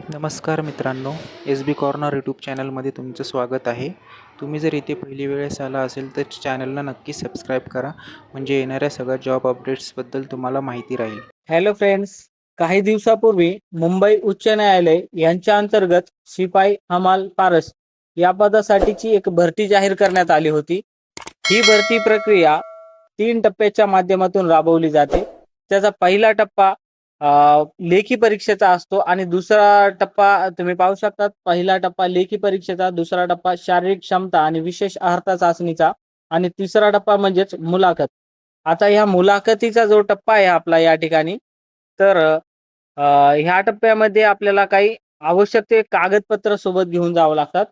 नमस्कार मित्रांनो, एस बी corner YouTube चॅनलमध्ये तुमचं स्वागत आहे. तुम्ही जर इथे पहिली वेळेस आला असेल तर चॅनलला नक्की सबस्क्राईब करा, म्हणजे येणाऱ्या सगळ्या जॉब अपडेट्सबद्दल तुम्हाला माहिती राहील. हॅलो फ्रेंड्स, काही दिवसापूर्वी मुंबई उच्च न्यायालय यांच्या अंतर्गत शिपाई हमाल पारस या पदासाठीची एक भरती जाहीर करण्यात आली होती. ही भरती प्रक्रिया 3 टप्प्याच्या माध्यमातून राबवली जाते. त्याचा पहिला टप्पा लेखी परीक्षेचा असतो आणि दुसरा टप्पा तुम्ही पाहू शकता. पहिला टप्पा लेखी परीक्षेचा, दुसरा टप्पा शारीरिक क्षमता आणि विशेष अर्हता चाचणीचा आणि तिसरा टप्पा म्हणजेच मुलाखत. आता ह्या मुलाखतीचा जो टप्पा आहे आपला या ठिकाणी, तर ह्या टप्प्यामध्ये आपल्याला काही आवश्यक ते कागदपत्र सोबत घेऊन जावं लागतात.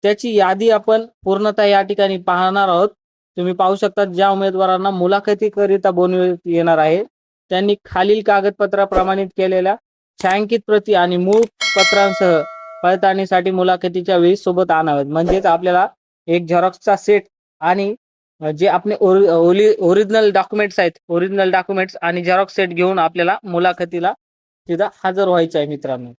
त्याची यादी आपण पूर्णतः या ठिकाणी पाहणार आहोत. तुम्ही पाहू शकता, ज्या उमेदवारांना मुलाखतीकरिता बोलवण्यात येणार आहे त्यांनी खालील कागदपत्र प्रमाणित केलेल्या छायांकित प्रती आणि मूळ पत्रांसह पडताळणीसाठी मुलाखतीच्या वेळी सोबत आणावेत. म्हणजेच आपल्याला एक झेरॉक्सचा सेट आणि जे आपले ओरिजिनल डॉक्युमेंट्स आणि झेरॉक्स सेट घेऊन आपल्याला मुलाखतीला तिथं हजर व्हायचं आहे मित्रांनो.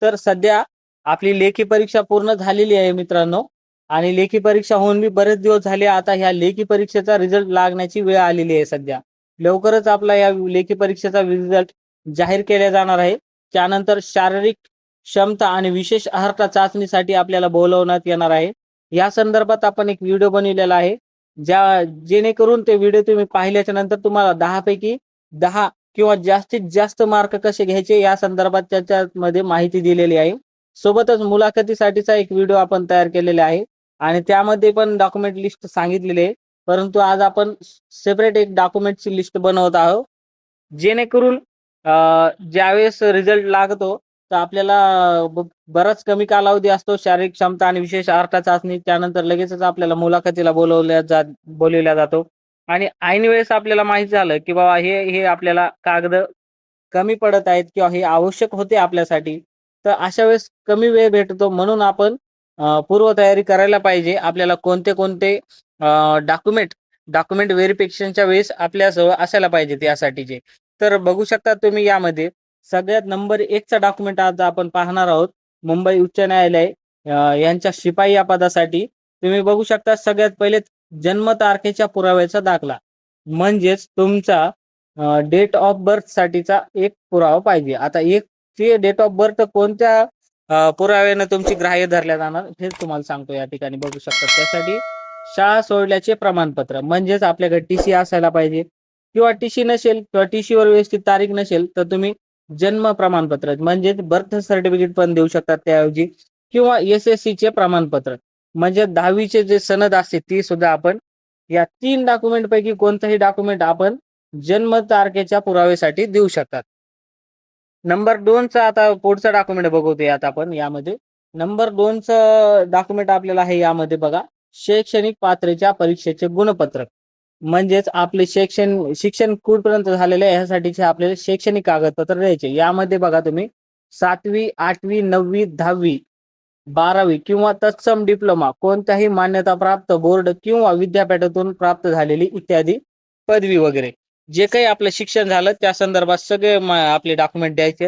तर सध्या आपली लेखी परीक्षा पूर्ण झालेली आहे मित्रांनो, आणि लेखी परीक्षा होऊन मी बरेच दिवस झाले. आता ह्या लेखी परीक्षेचा रिझल्ट लागण्याची वेळ आलेली आहे. सध्या लवकरच आपला या लेखी परीक्षेचा रिझल्ट जाहीर केला जाणार आहे. त्यानंतर शारीरिक क्षमता आणि विशेष अर्हता चाचणीसाठी आपल्याला बोलवण्यात येणार आहे. या संदर्भात आपण एक व्हिडिओ बनवलेला आहे, जेणेकरून ते व्हिडिओ तुम्ही पाहिल्याच्या नंतर तुम्हाला 10 पैकी 10 किंवा जास्तीत जास्त मार्क कसे घ्यायचे या संदर्भात त्याच्यामध्ये माहिती दिलेली आहे. सोबतच मुलाखतीसाठीचा एक व्हिडिओ आपण तयार केलेला आहे आणि त्यामध्ये पण डॉक्युमेंट लिस्ट सांगितलेली आहे. परंतु आज आपण सेपरेट एक डॉक्युमेंटची लिस्ट बनवत आहोत, जेणेकरून ज्यावेळेस रिझल्ट लागतो तर आपल्याला बराच कमी कालावधी असतो. शारीरिक क्षमता आणि विशेष अर्हता चाचणी, त्यानंतर लगेचच आपल्याला मुलाखतीला बोलवल्या जातो आणि ऐन वेळेस आपल्याला माहिती झालं की बाबा हे हे आपल्याला कागद कमी पडत आहेत किंवा हे आवश्यक होते आपल्यासाठी, तर अशा वेळेस कमी वेळ भेटतो. म्हणून आपण पूर्वतयारी करायला पाहिजे. आपल्याला कोणते कोणते डॉक्युमेंट व्हेरिफिकेशनच्या वेळेस आपल्याजवळ असायला पाहिजे त्यासाठीचे. तर बघू शकता तुम्ही यामध्ये सगळ्यात नंबर 1 चा डॉक्युमेंट आज आपण पाहणार आहोत. मुंबई उच्च न्यायालय यांच्या शिपाई या पदासाठी तुम्ही बघू शकता, सगळ्यात पहिले जन्म तारखेच्या पुराव्याचा दाखला, म्हणजेच तुमचा डेट ऑफ बर्थ साठीचा एक पुरावा पाहिजे. आता एक ते डेट ऑफ बर्थ कोणत्या पुराव्याने तुमची ग्राह्य धरल्या जाणार हे तुम्हाला सांगतो. या ठिकाणी बघू शकता, त्यासाठी शाळा सोडल्याचे प्रमाणपत्र, म्हणजेच आपल्याकडे टीसी असायला पाहिजे, किंवा टीसी नसेल किंवा टीसीवर व्यवस्थित तारीख नसेल तर तुम्ही जन्म प्रमाणपत्र म्हणजेच बर्थ सर्टिफिकेट पण देऊ शकतात त्याऐवजी, किंवा SSC चे प्रमाणपत्र म्हणजे 10वीचे जे सनद असते ती सुद्धा आपण, या 3 डॉक्युमेंट पैकी कोणतंही डॉक्युमेंट आपण जन्म तारखेच्या पुराव्यासाठी देऊ शकतात. नंबर 2 चा आता पुढचा डॉक्युमेंट बघूया आता आपण यामध्ये. नंबर 2 चं डॉक्युमेंट आपल्याला आहे यामध्ये बघा, शैक्षणिक पात्रतेच्या परीक्षेचे गुणपत्रक, म्हणजेच आपले शिक्षण कुठपर्यंत झालेले आहे यासाठीचे आपल्याला शैक्षणिक कागदपत्र द्यायचे. यामध्ये बघा तुम्ही 7वी, 8वी, 9वी, 10वी, 12वी किंवा तत्सम डिप्लोमा, कोणत्याही मान्यताप्राप्त बोर्ड किंवा विद्यापीठातून प्राप्त झालेली इत्यादी पदवी वगैरे जे काही आपलं शिक्षण झालं त्या संदर्भात सगळे आपले डॉक्युमेंट द्यायचे.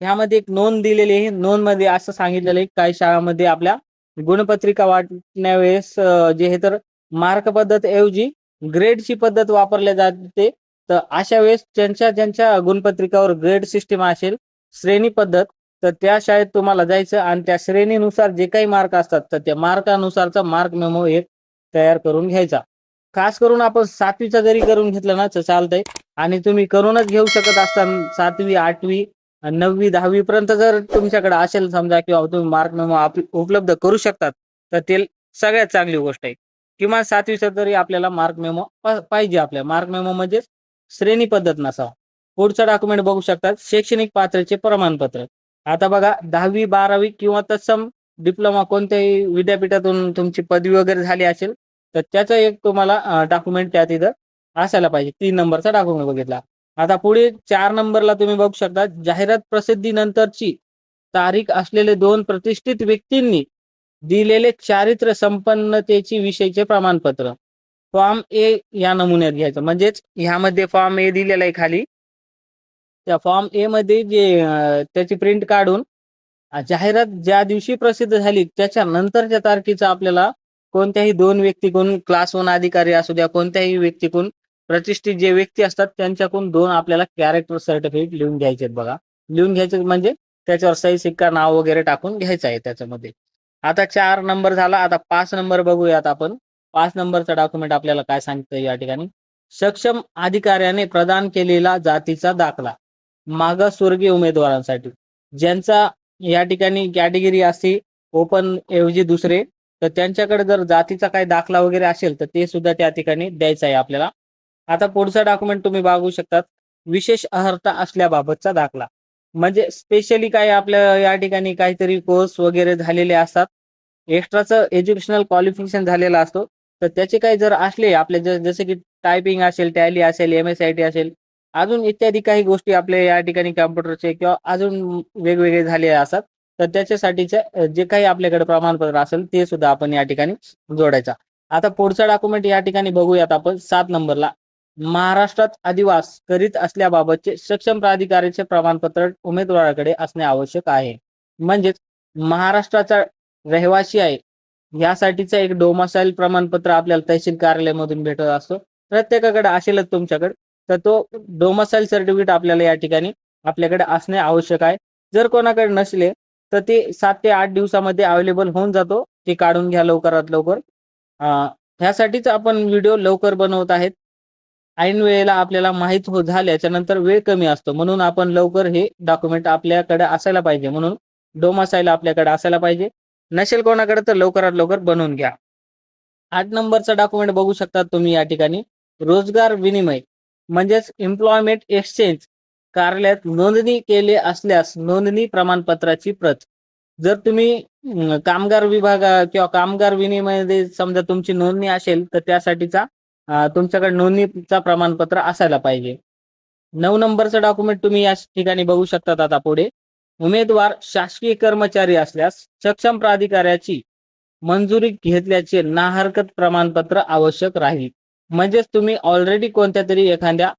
ह्यामध्ये एक नोंद दिलेली आहे. नोंद मध्ये असं सांगितलेलं आहे, काही शाळांमध्ये आपल्या गुणपत्रिका वाटण्या वेळेस जे हे तर मार्क पद्धत ऐवजी ग्रेडची पद्धत वापरली जाते. तर अशा वेळेस ज्यांच्या गुणपत्रिकावर ग्रेड सिस्टीम असेल, श्रेणी पद्धत, तर त्या शाळेत तुम्हाला जायचं आणि त्या श्रेणीनुसार जे काही मार्क असतात तर त्या मार्कानुसारचा मार्क मेमो एक तयार करून घ्यायचा. खास करून आपण 7वीचा जरी करून घेतलं ना तर चालतंय, आणि तुम्ही करूनच घेऊ शकत असताना 7वी, 8वी, 9वी, 10वी पर्यंत जर तुमच्याकडे असेल समजा, किंवा तुम्ही मार्क मेमो उपलब्ध करू शकतात, तर ते सगळ्यात चांगली गोष्ट आहे. किमान 7वीचा तरी आपल्याला मार्क मेमो पाहिजे. आपल्या मार्क मेमो म्हणजे श्रेणी पद्धत नसावा. पुढचा डॉक्युमेंट बघू शकतात, शैक्षणिक पात्रतेचे प्रमाणपत्र. आता बघा 10वी, 12वी किंवा तत्सम डिप्लोमा कोणत्याही विद्यापीठातून तुमची पदवी वगैरे झाली असेल तर त्याचा एक तुम्हाला डॉक्युमेंट त्या तिथं असायला पाहिजे. 3 नंबरचा डॉक्युमेंट बघितला. आता पुढे 4 नंबरला तुम्ही बघू शकता, जाहिरात प्रसिद्धीनंतरची तारीख असलेले 2 प्रतिष्ठित व्यक्तींनी दिलेले चारित्र्य संपन्नतेची विषयीचे प्रमाणपत्र. फॉर्म ए या नमुन्यात घ्यायचं, म्हणजेच ह्यामध्ये फॉर्म ए दिलेला आहे खाली, त्या फॉर्म ए मध्ये जे त्याची प्रिंट काढून जाहिरात ज्या दिवशी प्रसिद्ध झाली त्याच्या नंतरच्या तारखेचा आपल्याला कोणत्याही 2 व्यक्तीकडून क्लास 1 अधिकारी असू द्या, कोणत्याही व्यक्तीकडून प्रतिष्ठित जे व्यक्ती असतात त्यांच्याकडून 2 आपल्याला कॅरेक्टर सर्टिफिकेट लिहून घ्यायचे आहेत बघा. लिहून घ्यायचे म्हणजे त्याच्यावर सही शिक्का नाव वगैरे टाकून घ्यायचं आहे त्याच्यामध्ये. आता 4 नंबर झाला. आता 5 नंबर बघूयात आपण. 5 नंबरचा डॉक्युमेंट आपल्याला काय सांगतंय या ठिकाणी. सक्षम अधिकाऱ्याने प्रदान केलेला जातीचा दाखला मागासवर्गीय उमेदवारांसाठी ज्यांचा या ठिकाणी कॅटेगरी असते ओपन ऐवजी दुसरे, तर त्यांच्याकडे जर जातीचा काही दाखला वगैरे असेल तर ते सुद्धा त्या ठिकाणी द्यायचं आहे आपल्याला. आता पुढचा डॉक्युमेंट तुम्ही बघू शकतात. विशेष अर्हता असल्याबाबतचा दाखला. म्हणजे स्पेशली काय आपल्या या ठिकाणी काहीतरी कोर्स वगैरे झालेले असतात. एक्स्ट्राचं एज्युकेशनल क्वालिफिकेशन झालेला असतो. तर त्याचे काही जर असले आपले जसे की टायपिंग असेल, टॅली असेल, MSIT असेल, अजून इत्यादी काही गोष्टी आपल्या या ठिकाणी कॉम्प्युटरचे किंवा अजून वेगवेगळे झालेले असतात. तर त्याच्यासाठीचे जे काही आपल्याकडे प्रमाणपत्र असेल ते सुद्धा आपण या ठिकाणी जोडायचा. आता पुढचा डॉक्युमेंट या ठिकाणी बघूयात आपण 7 नंबरला. महाराष्ट्रात अधिवास करीत असल्याबाबतचे सक्षम प्राधिकाऱ्याचे प्रमाणपत्र उमेदवाराकडे असणे आवश्यक आहे. म्हणजेच महाराष्ट्राचा रहिवासी आहे यासाठीचं एक डोमासाईल प्रमाणपत्र आपल्याला तहसील कार्यालयामधून भेटत असतो. प्रत्येकाकडे असेलच तुमच्याकडे. तर तो डोमासाईल सर्टिफिकेट आपल्याला या ठिकाणी आपल्याकडे असणे आवश्यक आहे. जर कोणाकडे नसले तर ते 7 ते 8 दिवसामध्ये अवेलेबल होऊन जातो. ते काढून घ्या लवकरात लवकर. ह्यासाठीच आपण व्हिडिओ लवकर बनवत आहेत. ऐन वेळेला आपल्याला माहीत झाल्याच्या नंतर वेळ कमी असतो म्हणून आपण लवकर हे डॉक्युमेंट आपल्याकडे असायला पाहिजे. म्हणून डोमासाईल आपल्याकडे असायला पाहिजे. नसेल कोणाकडे तर लवकरात लवकर बनवून घ्या. 8 नंबरचा डॉक्युमेंट बघू शकता तुम्ही या ठिकाणी. रोजगार विनिमय म्हणजेच एम्प्लॉयमेंट एक्सचेंज कार्यालयात नोंदणी केले असल्यास नोंदणी प्रमाणपत्राची प्रत. जर तुम्ही कामगार विभाग किंवा कामगार विनिमयमध्ये समजा तुमची नोंदणी असेल तर त्यासाठीचा तुमच्याकडे नोंदणीचा प्रमाणपत्र असायला पाहिजे. 9 नंबरचं डॉक्युमेंट तुम्ही या ठिकाणी बघू शकतात. आता पुढे उमेदवार शासकीय कर्मचारी असल्यास सक्षम प्राधिकाऱ्याची मंजुरी घेतल्याचे नाहरकत प्रमाणपत्र आवश्यक राहील. म्हणजेच तुम्ही ऑलरेडी कोणत्या तरी एखाद्या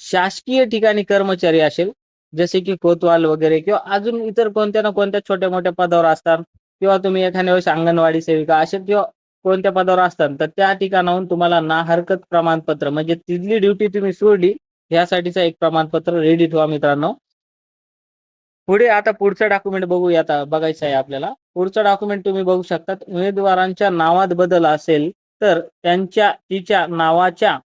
शासकीय ठिकाणी कर्मचारी असेल जसे की कोतवाल वगैरे किंवा अजून इतर कोणत्या ना कोणत्या छोट्या मोठ्या पदावर असतात किंवा तुम्ही एखाद्या वेळेस अंगणवाडी सेविका असेल किंवा कोणत्या पदावर असतात तर त्या ठिकाणाहून तुम्हाला नाहरकत प्रमाणपत्र म्हणजे तिथली ड्युटी तुम्ही सोडली यासाठीचं एक प्रमाणपत्र रेडी ठेवा मित्रांनो. पुढे आता पुढचं डॉक्युमेंट बघूया. आता बघायचं आहे आपल्याला. पुढचं डॉक्युमेंट तुम्ही बघू शकता. उमेदवारांच्या नावात बदल असेल तर तिच्या नावाच्या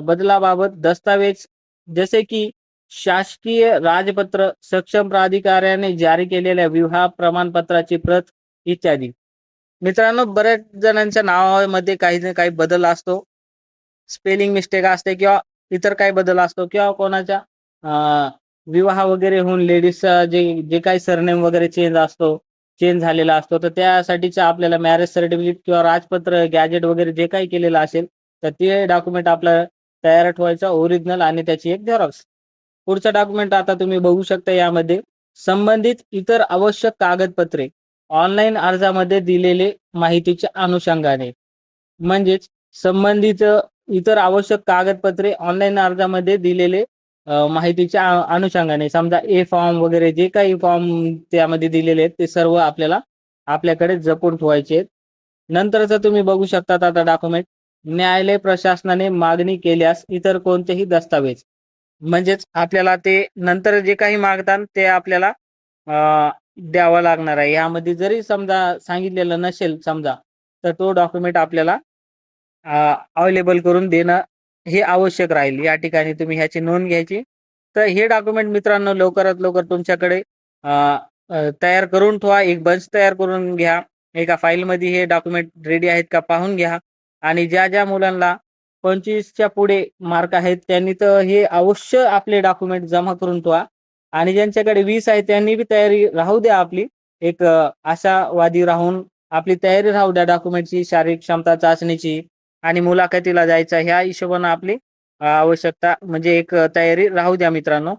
बदलाबाबत दस्तावेज जसे की शासकीय राजपत्र, सक्षम प्राधिकाऱ्याने जारी केलेल्या विवाह प्रमाणपत्राची प्रत इत्यादी. मित्रांनो बऱ्याच जणांच्या नावामध्ये काही ना काही बदल असतो. स्पेलिंग मिस्टेक असते किंवा इतर काही बदल असतो किंवा कोणाच्या विवाह वगैरे होऊन लेडीजचा जे काही सरनेम वगैरे चेंज झालेला असतो तर त्यासाठीचं आपल्याला मॅरेज सर्टिफिकेट किंवा राजपत्र गॅजेट वगैरे जे काही केलेलं असेल तर ते डॉक्युमेंट आपल्याला तयार ठेवायचं ओरिजिनल आणि त्याची एक झेरॉक्स. पुढचा डॉक्युमेंट आता तुम्ही बघू शकता. यामध्ये संबंधित इतर आवश्यक कागदपत्रे ऑनलाईन अर्जामध्ये दिलेले माहितीच्या अनुषंगाने. म्हणजेच संबंधित इतर आवश्यक कागदपत्रे ऑनलाईन अर्जामध्ये दिलेले माहितीच्या अनुषंगाने समजा ए फॉर्म वगैरे जे काही फॉर्म त्यामध्ये दिलेले आहेत ते सर्व आपल्याकडे जपून ठेवायचे आहेत. नंतरचं तुम्ही बघू शकता आता डॉक्युमेंट. न्यायालय प्रशासनाने मागणी केल्यास इतर कोणतेही दस्तावेज. म्हणजेच आपल्याला ते नंतर जे काही मागतात ते आपल्याला द्यावं लागणार आहे. यामध्ये जरी समजा सांगितलेलं नसेल समजा तर तो डॉक्युमेंट आपल्याला अवेलेबल करून देणं हे आवश्यक राहील. या ठिकाणी तुम्ही ह्याची नोंद घ्यायची. तर हे डॉक्युमेंट मित्रांनो लवकरात लवकर तुमच्याकडे तयार करून ठेवा. एक बंच तयार करून घ्या. एका फाईलमध्ये हे डॉक्युमेंट रेडी आहेत का पाहून घ्या. आणि ज्या मुलांना 25च्या पुढे मार्क आहेत त्यांनी तर हे अवश्य आपले डॉक्युमेंट जमा करून ठेवा. आणि ज्यांच्याकडे 20 आहे त्यांनी बी तयारी राहू द्या आपली. एक आशावादी राहून आपली तयारी राहू द्या डॉक्युमेंटची, शारीरिक क्षमता चाचणीची आणि मुलाखतीला जायचं ह्या हिशोबाने आपली आवश्यकता म्हणजे एक तयारी राहू द्या मित्रांनो.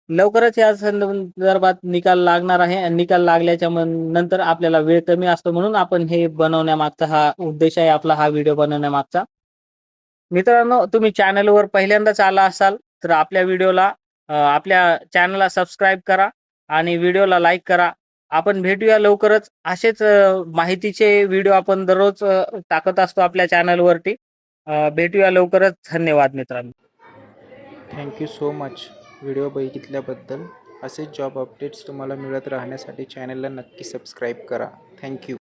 लवकरच या संदर्भात निकाल लागणार आहे आणि निकाल लागल्याच्या नंतर आपल्याला वेळ कमी असतो म्हणून आपण हे बनवण्यामागचा हा उद्देश आहे आपला हा व्हिडिओ बनवण्यामागचा. मित्रांनो तुम्ही चॅनलवर पहिल्यांदाच आला असाल तर आपल्या व्हिडिओला आपल्या चॅनलला सबस्क्राईब करा आणि व्हिडिओला लाईक करा. आपण भेटूया लवकरच. असेच माहितीचे व्हिडिओ आपण दररोज टाकत असतो आपल्या चॅनलवरती. भेटूया लवकरच. धन्यवाद मित्रांनो. थँक्यू सो मच व्हिडिओ बघितल्याबद्दल. असेच जॉब अपडेट्स तुम्हाला मिळत राहण्यासाठी चॅनलला नक्की सबस्क्राईब करा. थँक्यू.